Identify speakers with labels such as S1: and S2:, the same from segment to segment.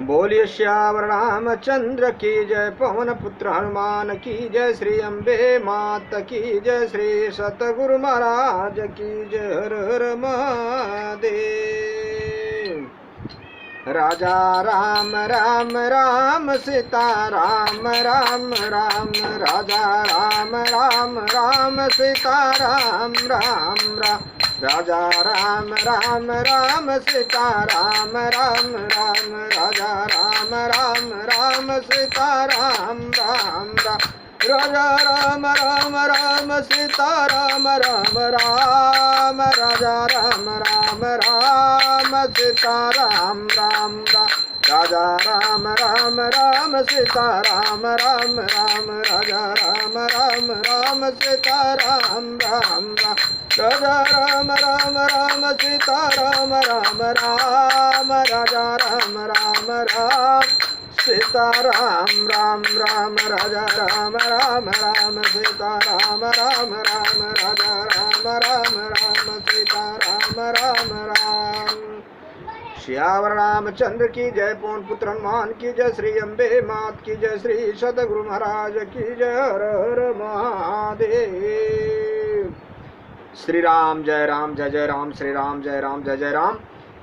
S1: बोलिए श्यावर रामचंद्र की जय, पवन पुत्र हनुमान की जय, श्री अम्बे मात की जय, श्री सतगुरु महाराज की जय। हर हर महादेव। राजा राम राम राम सीता राम राम राम, राजा राम राम राम सीता राम राम राम, राजा राम राम राम सीता राम राम राम, राजा राम राम राम सीता राम राम राम, राजा राम राम राम सीता राम राम राम, राजा राम राम राम सीता राम राम राम, राजा राम राम राम सीता राम राम राम, राजा राम राम राम सीता राम राम राम, राजा राम राम राम सीता राम राम राम, राजा राम राम राम सीता राम राम राम, राजा राम राम राम सीता राम राम राम, राजा राम राम राम सीता राम राम राम। श्यावर रामचंद्र की जय, पवन पुत्र हनुमान की जय, श्री अम्बे मात की जय, श्री सतगुरु महाराज की जय। हर हर महादेव। श्री राम जय राम जय जय राम, श्री राम जय राम जय जय राम।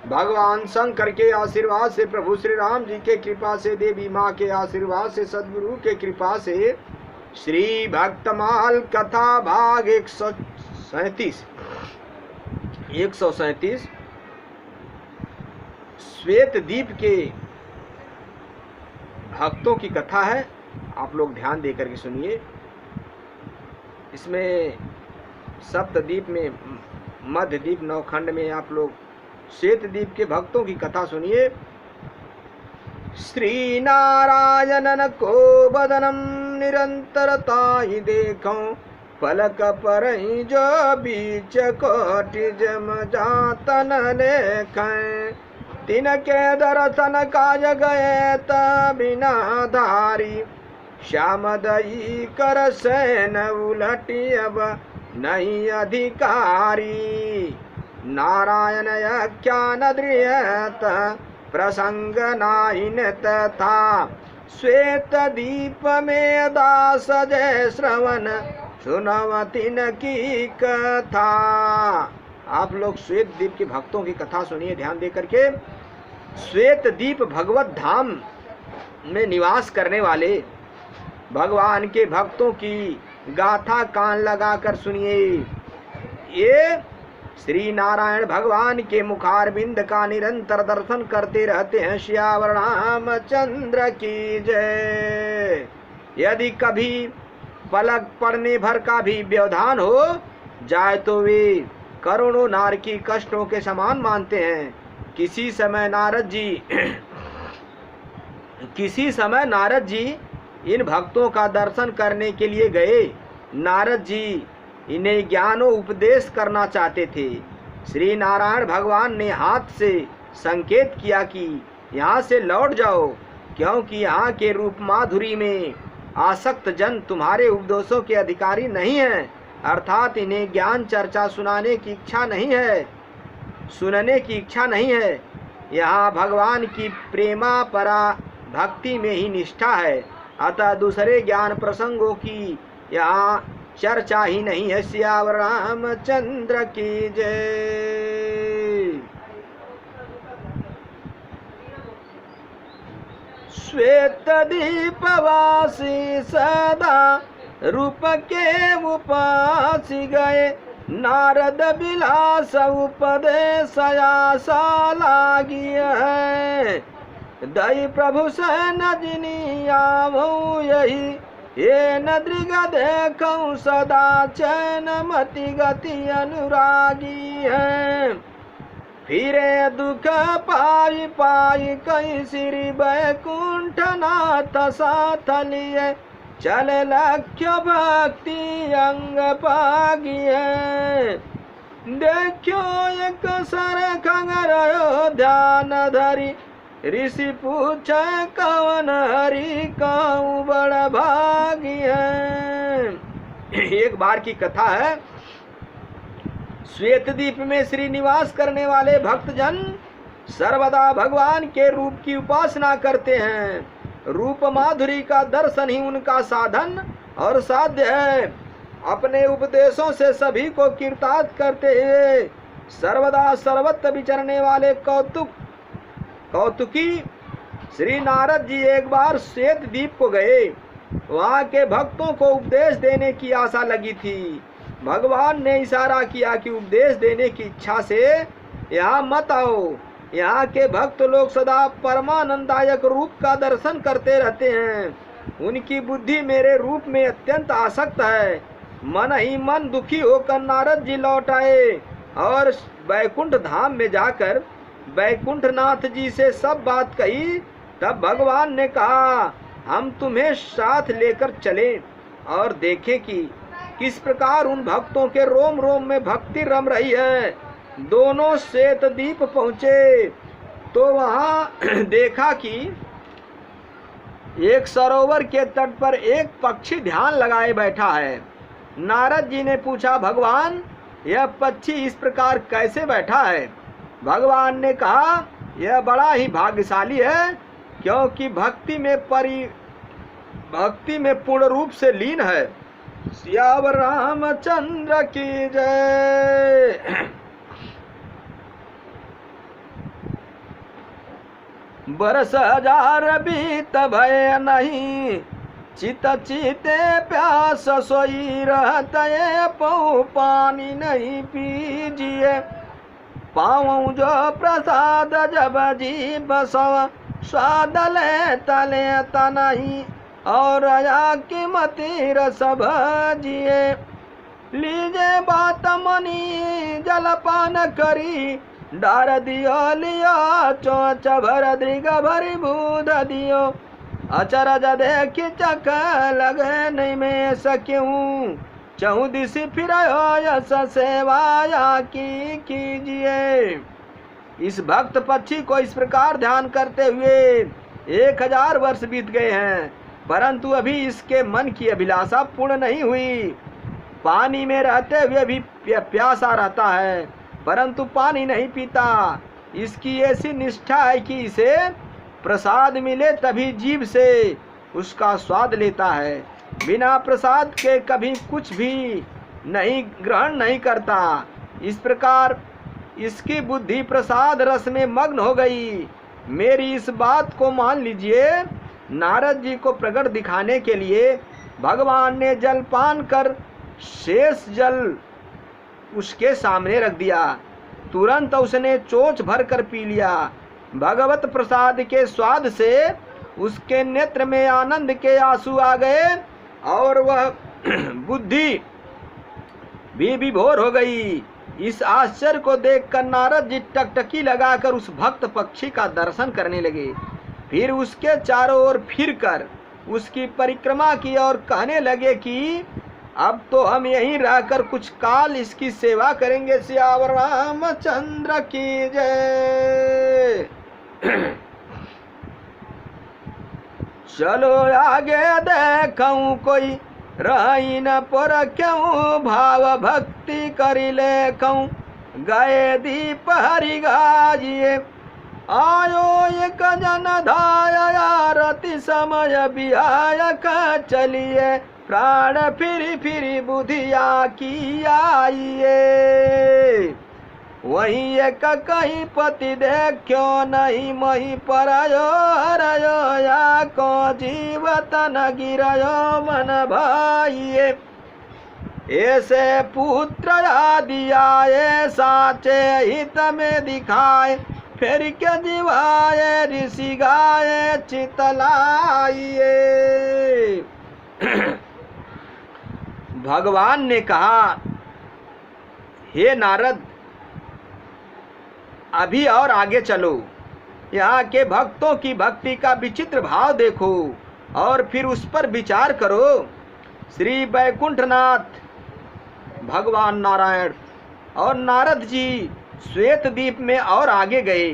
S1: भगवान शंकर के आशीर्वाद से, प्रभु श्री राम जी के कृपा से, देवी माँ के आशीर्वाद से, सदगुरु के कृपा से, श्री भक्तमाल कथा भाग 137 श्वेत दीप के भक्तों की कथा है। आप लोग ध्यान देकर के सुनिए। इसमें सप्तद्वीप में, मध्य द्वीप नौखंड में आप लोग श्वेत द्वीप के भक्तों की कथा सुनिए। श्री नारायणन को बदनम निरंतरताहि देखऊं, पलक परहि जो बीच कोटि जम जातन लेखें, तिनके दर्शन काज गए बिना धारी, श्याम दई कर सैन उलटी अब नहीं अधिकारी, नारायण ज्ञान दृयत प्रसंग नाइन तथा, श्वेत दीप में दास जय श्रवण सुनवतिन की कथा। आप लोग श्वेत दीप के भक्तों की कथा सुनिए ध्यान दे करके। श्वेत दीप भगवत धाम में निवास करने वाले भगवान के भक्तों की गाथा कान लगाकर सुनिए। ये श्री नारायण भगवान के मुखारबिंद का निरंतर दर्शन करते रहते हैं। श्यावर रामचंद्र की जय। यदि कभी पलक पड़ने भर का भी व्यवधान हो जाए तो वे करोड़ों नारकी कष्टों के समान मानते हैं। किसी समय नारद जी इन भक्तों का दर्शन करने के लिए गए। नारद जी इन्हें ज्ञानो उपदेश करना चाहते थे। श्री नारायण भगवान ने हाथ से संकेत किया कि यहाँ से लौट जाओ, क्योंकि यहाँ के रूप माधुरी में आसक्त जन तुम्हारे उपदेशों के अधिकारी नहीं हैं, अर्थात इन्हें ज्ञान चर्चा सुनने की इच्छा नहीं है। यहाँ भगवान की प्रेमा परा भक्ति में ही निष्ठा है, अतः दूसरे ज्ञान प्रसंगों की यहाँ चर्चा ही नहीं है। श्यावर रामचंद्र की जय। श्वेत दीपवासी सदा रूप के उपासी गए, नारद विलास उपदेश आशा लागी है, दई प्रभु सैन जिनी आवो यही, ये नदृग देखऊं सदा चैन मति गति अनुरागी है, फिरे दुख पाई पाई कई श्री बैकुंठ नाथ साथ लिए, चल लक्ष्य भक्ति अंग पागिए, देखो एक सर खंगरयो ध्यान धरी, ऋषि पूछे कवन हरि कहूँ बड़ भागिए। एक बार की कथा है। श्वेतद्वीप में श्री निवास करने वाले भक्तजन सर्वदा भगवान के रूप की उपासना करते हैं। रूप माधुरी का दर्शन ही उनका साधन और साध्य है। अपने उपदेशों से सभी को कीर्तार्थ करते हुए सर्वदा सर्वत्र विचरने वाले कौतुकी श्री नारद जी एक बार श्वेत द्वीप को गए। वहाँ के भक्तों को उपदेश देने की आशा लगी थी। भगवान ने इशारा किया कि उपदेश देने की इच्छा से यहाँ मत आओ। यहाँ के भक्त लोग सदा परमानंदायक रूप का दर्शन करते रहते हैं। उनकी बुद्धि मेरे रूप में अत्यंत आसक्त है। मन ही मन दुखी होकर नारद जी लौट आए और बैकुंठ धाम में जाकर बैकुंठनाथ जी से सब बात कही। तब भगवान ने कहा, हम तुम्हें साथ लेकर चलें और देखें कि किस प्रकार उन भक्तों के रोम रोम में भक्ति रम रही है। दोनों श्वेत द्वीप पहुँचे तो वहाँ देखा कि एक सरोवर के तट पर एक पक्षी ध्यान लगाए बैठा है। नारद जी ने पूछा, भगवान यह पक्षी इस प्रकार कैसे बैठा है? भगवान ने कहा, यह बड़ा ही भाग्यशाली है, क्योंकि भक्ति में पूर्ण रूप से लीन है। सियावर रामचंद्र की जय। बरस हजार बीत भय नहीं, चित चीते प्यास सोई रहते, पौ पानी नहीं पीजिए। पाऊँ जो प्रसाद जब जीव सव, स्वाद ले तले तनही, और आया की मती रस भजिए। लीजे बात मनी जलपान करी, डार दियो लियो चोच भर दृग भरी बूध दियो। अचरज देखी चक लगे नहीं में सक्यूं, चहु दिशि फिर यश सेवाया की कीजिए। इस भक्त पक्षी को इस प्रकार ध्यान करते हुए 1000 वर्ष बीत गए हैं, परंतु अभी इसके मन की अभिलाषा पूर्ण नहीं हुई। पानी में रहते हुए भी प्यासा रहता है, परंतु पानी नहीं पीता। इसकी ऐसी निष्ठा है कि इसे प्रसाद मिले तभी जीभ से उसका स्वाद लेता है। बिना प्रसाद के कभी कुछ भी नहीं ग्रहण नहीं करता। इस प्रकार इसकी बुद्धि प्रसाद रस में मग्न हो गई। मेरी इस बात को मान लीजिए। नारद जी को प्रकट दिखाने के लिए भगवान ने जलपान कर शेष जल उसके सामने रख दिया। तुरंत उसने चोंच भर कर पी लिया। भगवत प्रसाद के स्वाद से उसके नेत्र में आनंद के आंसू आ गए और वह बुद्धि भी विभोर हो गई। इस आश्चर्य को देखकर नारद जी टकटकी लगाकर उस भक्त पक्षी का दर्शन करने लगे। फिर उसके चारों ओर फिरकर उसकी परिक्रमा की और कहने लगे कि अब तो हम यहीं रहकर कुछ काल इसकी सेवा करेंगे। सियावर रामचंद्र की जय। चलो आगे देखूं कोई रही न पर क्यों, भाव भक्ति करी लेखूं गए दीप हरि गाजिए। आयो एक जन धाया रति समय बिहायक चलिए, प्राण फिरी फिरी बुधिया की आइए। वही एक कहीं पति देखो नहीं मही परयो हरयो, या को जीवत न गिरयो मन भाइये। ऐसे पुत्र आदि आए साचे हित में दिखाए, फिर के जीवाए ऋषि गाये चितलाइए। भगवान ने कहा, हे नारद, अभी और आगे चलो। यहाँ के भक्तों की भक्ति का विचित्र भाव देखो और फिर उस पर विचार करो। श्री बैकुंठनाथ भगवान नारायण और नारद जी श्वेत द्वीप में और आगे गए।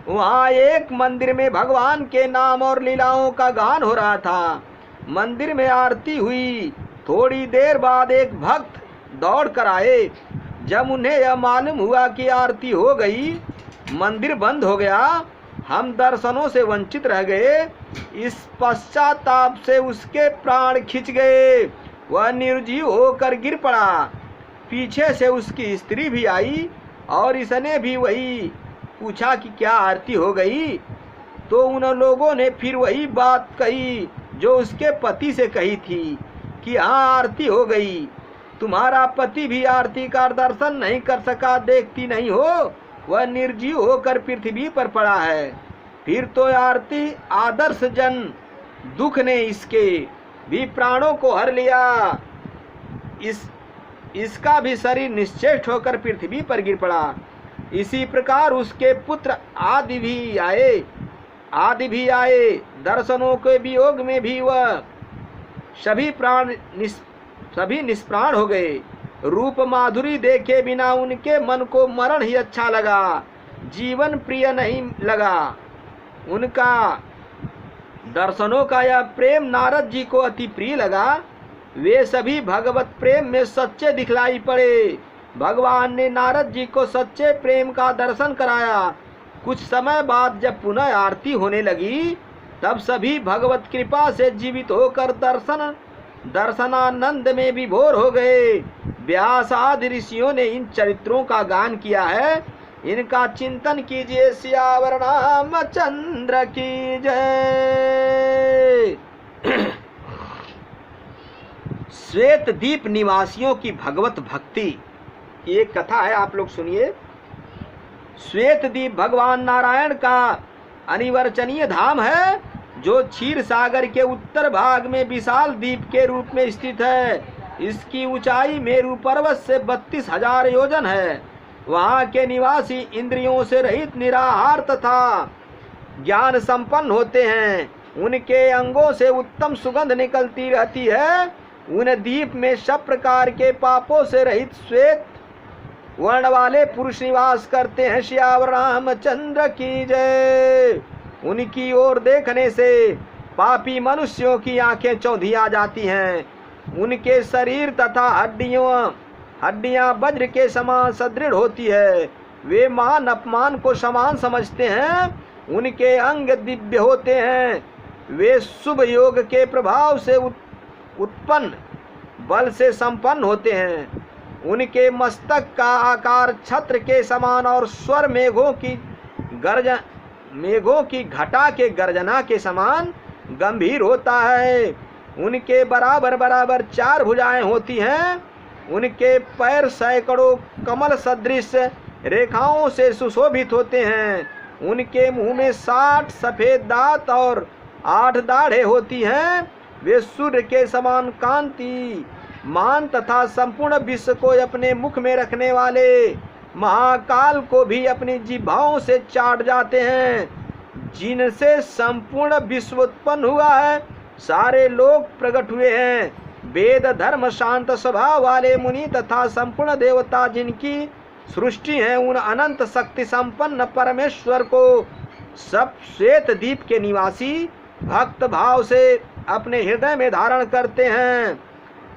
S1: वहाँ एक मंदिर में भगवान के नाम और लीलाओं का गान हो रहा था। मंदिर में आरती हुई। थोड़ी देर बाद एक भक्त दौड़ कर आए। जब उन्हें यह मालूम हुआ कि आरती हो गई मंदिर बंद हो गया, हम दर्शनों से वंचित रह गए। इस पश्चाताप से उसके प्राण खिंच गए, वह निर्जीव होकर गिर पड़ा। पीछे से उसकी स्त्री भी आई और इसने भी वही पूछा कि क्या आरती हो गई। तो उन लोगों ने फिर वही बात कही जो उसके पति से कही थी कि हाँ आरती हो गई, तुम्हारा पति भी आरती का दर्शन नहीं कर सका, देखती नहीं हो वह निर्जीव होकर पृथ्वी पर पड़ा है। फिर तो आरती आदर्श जन दुख ने इसके भी प्राणों को हर लिया, इसका भी शरीर निश्चेष्ट होकर पृथ्वी पर गिर पड़ा। इसी प्रकार उसके पुत्र आदि भी आए, दर्शनों के वियोग में भी वह सभी निष्प्राण हो गए। रूप माधुरी देखे बिना उनके मन को मरण ही अच्छा लगा, जीवन प्रिय नहीं लगा। उनका दर्शनों का यह प्रेम नारद जी को अति प्रिय लगा। वे सभी भगवत प्रेम में सच्चे दिखलाई पड़े। भगवान ने नारद जी को सच्चे प्रेम का दर्शन कराया। कुछ समय बाद जब पुनः आरती होने लगी, तब सभी भगवत कृपा से जीवित होकर दर्शनानंद में विभोर हो गए। व्यास आदि ऋषियों ने इन चरित्रों का गान किया है, इनका चिंतन कीजिए। सियावर रामचंद्र की जय। श्वेत द्वीप निवासियों की भगवत भक्ति की एक कथा है, आप लोग सुनिए। श्वेत द्वीप भगवान नारायण का अनिवर्चनीय धाम है, जो क्षीर सागर के उत्तर भाग में विशाल द्वीप के रूप में स्थित है। इसकी ऊंचाई मेरू पर्वत से 32,000 योजन है। वहाँ के निवासी इंद्रियों से रहित, निराहार तथा ज्ञान संपन्न होते हैं। उनके अंगों से उत्तम सुगंध निकलती रहती है। उन द्वीप में सब प्रकार के पापों से रहित श्वेत वर्ण वाले पुरुष निवास करते हैं। श्यावर रामचंद्र की जय। उनकी ओर देखने से पापी मनुष्यों की आंखें चौंधिया जाती हैं। उनके शरीर तथा हड्डियां वज्र के समान सदृढ़ होती है। वे मान अपमान को समान समझते हैं। उनके अंग दिव्य होते हैं। वे शुभ योग के प्रभाव से उत्पन्न बल से संपन्न होते हैं। उनके मस्तक का आकार छत्र के समान और स्वर मेघों की घटा के गर्जना के समान गंभीर होता है। उनके बराबर बराबर 4 भुजाएं होती हैं। उनके पैर सैकड़ों कमल सदृश रेखाओं से सुशोभित होते हैं। उनके मुंह में 60 सफेद दांत और 8 दाढ़ें होती हैं। वे सूर्य के समान कांति मान तथा संपूर्ण विश्व को अपने मुख में रखने वाले महाकाल को भी अपनी जिह्वाओं से चाट जाते हैं। जिनसे संपूर्ण विश्व उत्पन्न हुआ है, सारे लोग प्रकट हुए हैं। वेद धर्म शांत स्वभाव वाले मुनि तथा संपूर्ण देवता जिनकी सृष्टि है, उन अनंत शक्ति संपन्न परमेश्वर को सब श्वेत द्वीप के निवासी भक्त भाव से अपने हृदय में धारण करते हैं।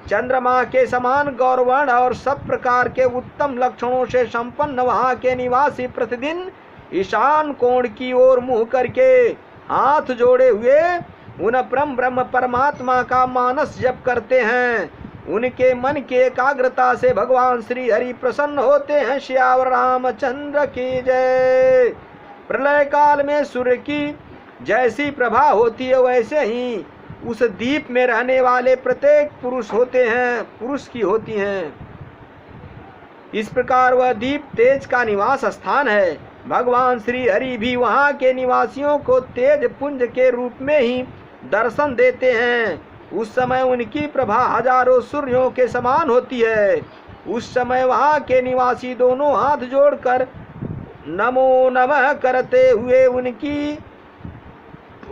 S1: चंद्रमा के समान गौरवर्ण और सब प्रकार के उत्तम लक्षणों से संपन्न वहाँ के निवासी प्रतिदिन ईशान कोण की ओर मुँह करके हाथ जोड़े हुए उन ब्रह्म परमात्मा का मानस जप करते हैं। उनके मन की एकाग्रता से भगवान श्री हरि प्रसन्न होते हैं। श्यावर रामचंद्र की जय। प्रलय काल में सूर्य की जैसी प्रभा होती है, वैसे ही उस द्वीप में रहने वाले प्रत्येक पुरुष की होती हैं। इस प्रकार वह द्वीप तेज का निवास स्थान है। भगवान श्री हरि भी वहाँ के निवासियों को तेज पुंज के रूप में ही दर्शन देते हैं। उस समय उनकी प्रभा हजारों सूर्यों के समान होती है। उस समय वहाँ के निवासी दोनों हाथ जोड़कर नमो नमः करते हुए उनकी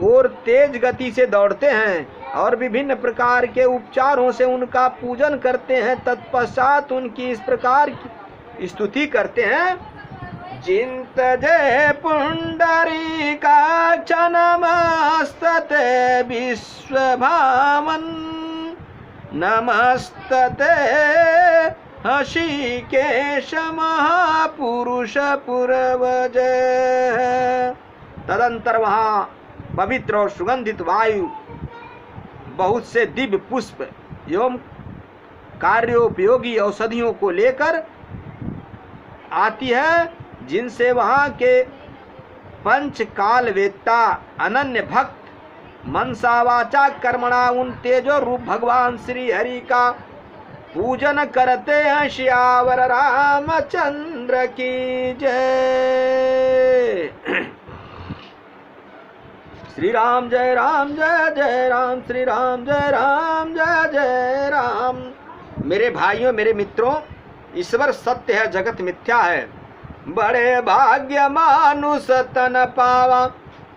S1: और तेज गति से दौड़ते हैं और विभिन्न प्रकार के उपचारों से उनका पूजन करते हैं। तत्पश्चात उनकी इस प्रकार की स्तुति करते हैं। चिंत जय पुंडरीकाक्ष नमस्तते विश्वभावन नमस्तते हृषिकेश महापुरुष पूर्वज। तदंतर वहाँ पवित्र और सुगंधित वायु, बहुत से दिव्य पुष्प एवं कार्योपयोगी औषधियों को लेकर आती है, जिनसे वहाँ के पंचकाल वेत्ता अनन्य भक्त मनसा वाचा कर्मणा उन तेजो रूप भगवान श्री हरि का पूजन करते हैं। श्यावर रामचंद्र की जय। श्री राम जय जय राम, श्री राम जय जय राम। मेरे भाइयों, मेरे मित्रों, ईश्वर सत्य है, जगत मिथ्या है। बड़े भाग्य मानुष तन पावा,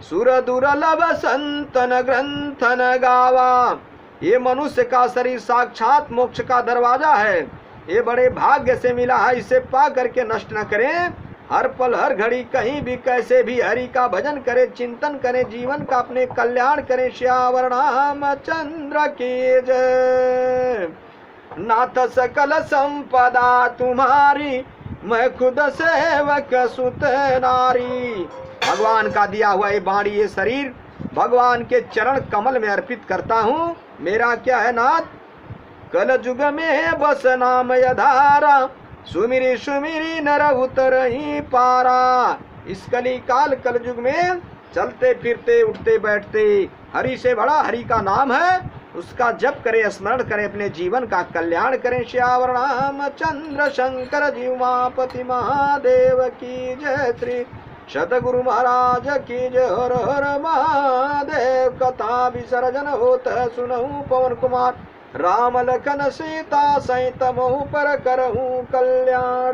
S1: सुर दुर्लभ संतन ग्रंथन गावा। ये मनुष्य का शरीर साक्षात मोक्ष का दरवाजा है। ये बड़े भाग्य से मिला है, इसे पा करके नष्ट न करें। हर पल हर घड़ी कहीं भी कैसे भी हरि का भजन करें, चिंतन करें, जीवन का अपने कल्याण करें। श्यावर रामचंद्र की जय। नाथ सकल संपदा तुम्हारी, मैं खुद सेवक सुत नारी। भगवान का दिया हुआ ये बाणी, ये शरीर भगवान के चरण कमल में अर्पित करता हूँ। मेरा क्या है नाथ? कल युग में बस नाम यधारा, सुमिरी सुमिरी नर उतरही पारा। इस कली काल कल युग में चलते फिरते उठते बैठते हरि से बड़ा हरि का नाम है, उसका जप करे, स्मरण करे, अपने जीवन का कल्याण करें। श्यावर रामचंद्र शंकर जीवापति महादेव की जय। श्री सतगुरु महाराज की जय। हर हर महादेव। कथा विसर्जन होत सुनहु पवन कुमार, राम लखन सीता सहित महु पर करहु कल्याण।